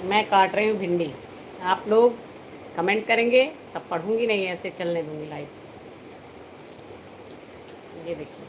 मैं काट रही हूँ भिंडी। आप लोग कमेंट करेंगे तब पढ़ूंगी, नहीं ऐसे चलने दूंगी लाइव। ये देखिए,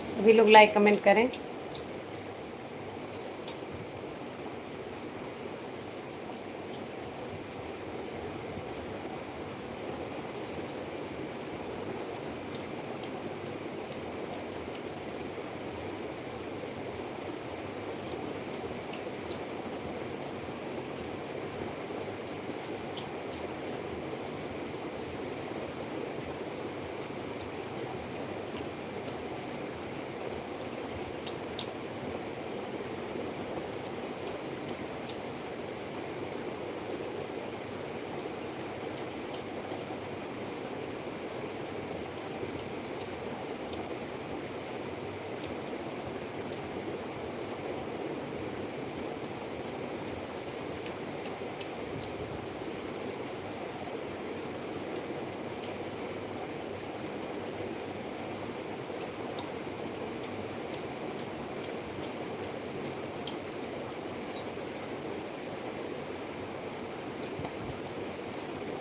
सभी लोग लाइक कमेंट करें।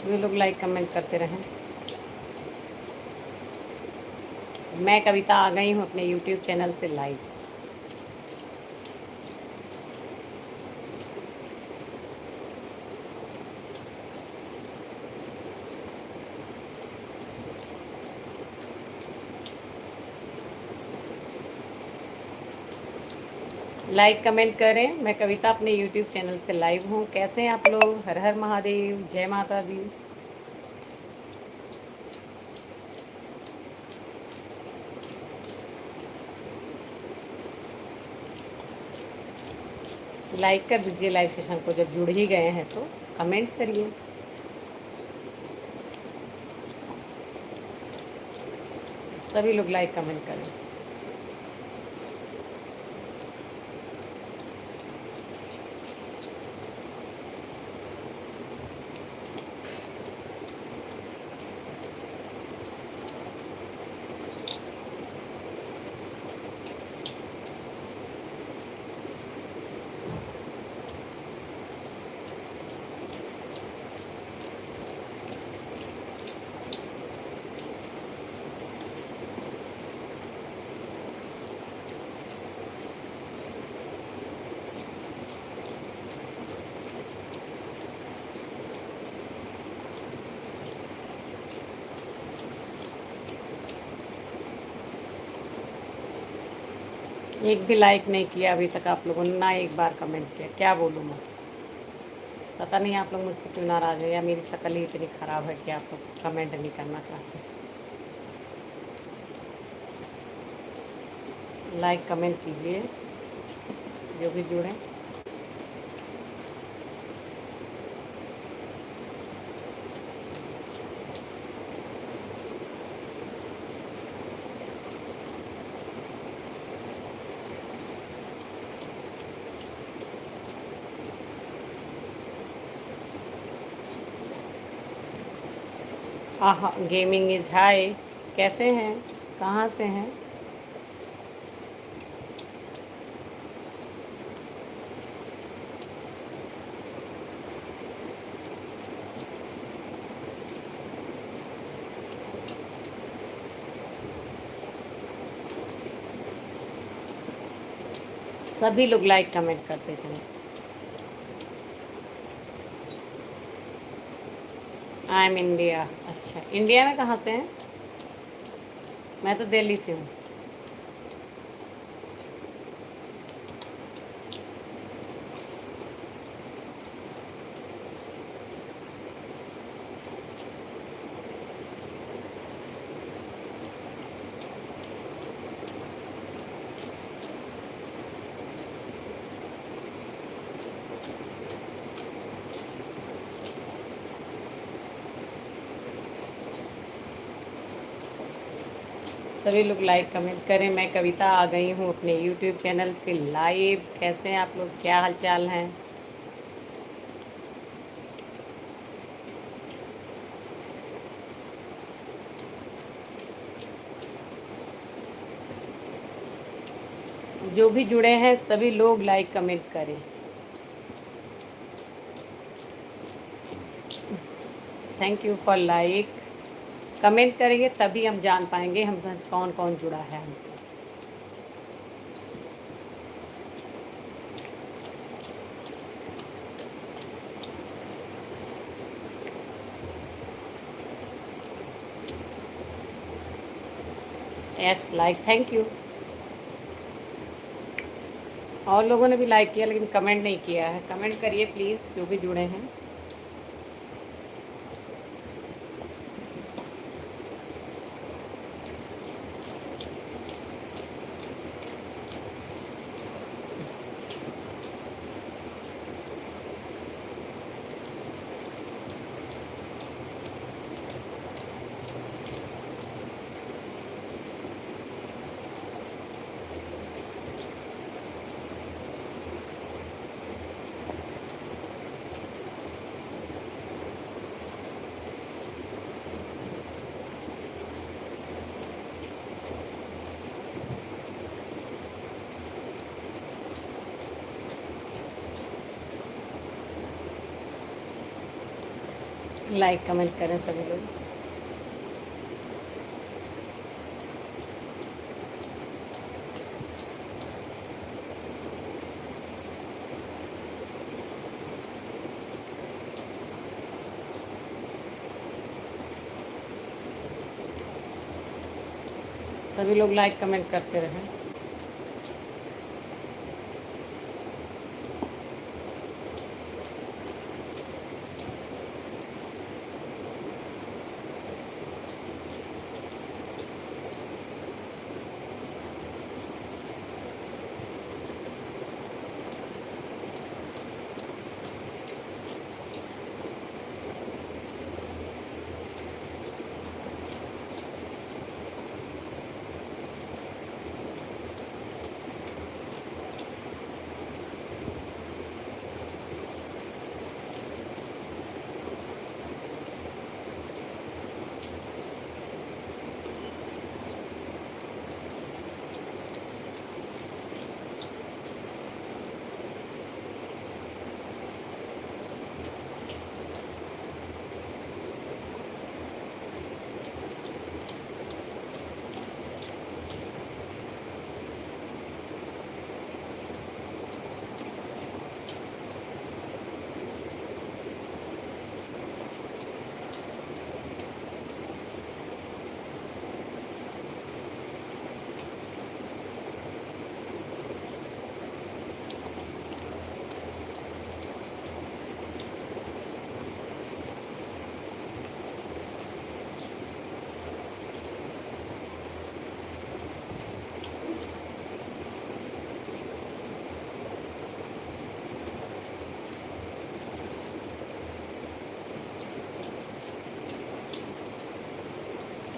सभी लोग लाइक कमेंट करते रहें। मैं कविता आ गई हूँ अपने यूट्यूब चैनल से लाइव। लाइक कमेंट करें। मैं कविता अपने यूट्यूब चैनल से लाइव हूँ। कैसे हैं आप लोग? हर हर महादेव, जय माता दी। लाइक कर दीजिए लाइव सेशन को, जब जुड़ ही गए हैं तो कमेंट करिए। सभी लोग लाइक कमेंट करें। एक भी लाइक नहीं किया अभी तक आप लोगों ने, ना एक बार कमेंट किया। क्या बोलूँ मैं? पता नहीं आप लोग मुझसे क्यों नाराज़ है, या मेरी शक्ल ही इतनी ख़राब है कि आप लोग कमेंट नहीं करना चाहते। लाइक कमेंट कीजिए जो भी जुड़े। आहा, गेमिंग इज़ हाई। कैसे हैं? कहाँ से हैं? सभी लोग लाइक कमेंट करते चलें। I am India. अच्छा, इंडिया में कहाँ से हैं? मैं तो दिल्ली से हूँ। सभी लोग लाइक कमेंट करें। मैं कविता आ गई हूँ अपने यूट्यूब चैनल से लाइव। कैसे हैं आप लोग? क्या हाल चाल हैं? जो भी जुड़े हैं सभी लोग लाइक कमेंट करें। Thank you for like. Comment करेंगे तभी हम जान पाएंगे हम कौन कौन जुड़ा है हमसे। Yes, like, thank you. और लोगों ने भी लाइक किया लेकिन कमेंट नहीं किया है। कमेंट करिए प्लीज़ जो भी जुड़े हैं। लाइक कमेंट करें सभी लोग। सभी लोग लाइक कमेंट करते रहें।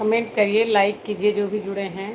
कमेंट करिए, लाइक कीजिए जो भी जुड़े हैं।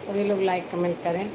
सभी लोग लाइक कमेंट करें।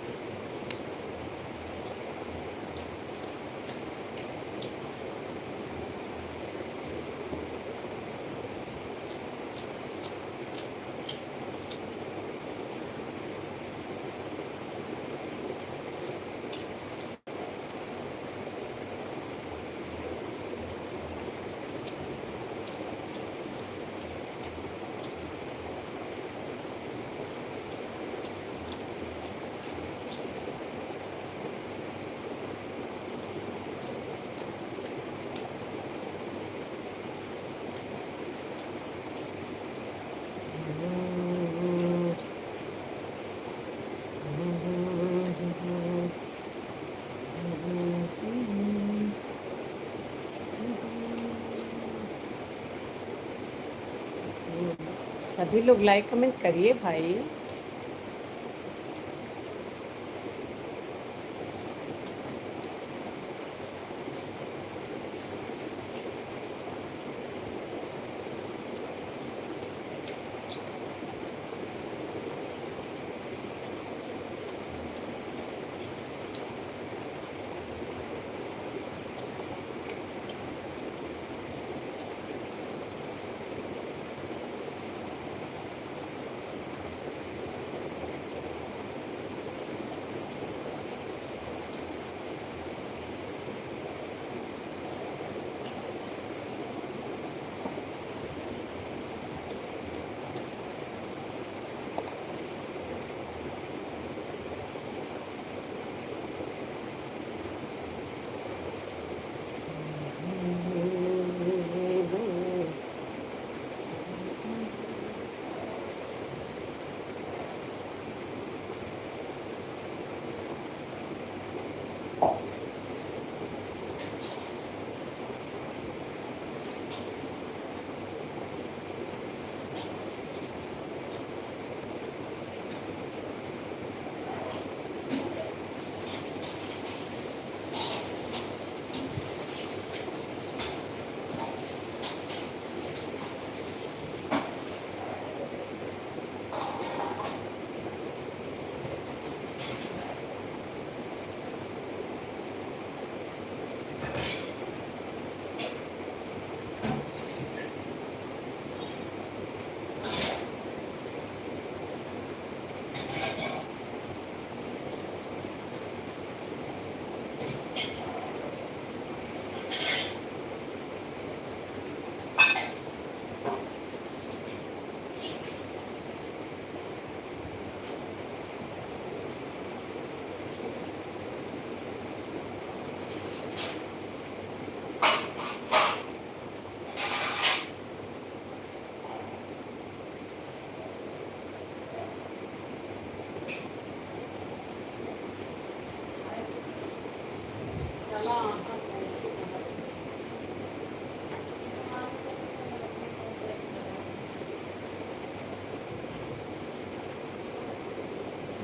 सभी लोग लाइक कमेंट करिए भाई।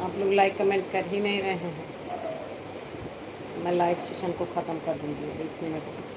आप लोग लाइक कमेंट कर ही नहीं रहे हैं। मैं लाइव सेशन को ख़त्म कर दूँगी 1 मिनट में।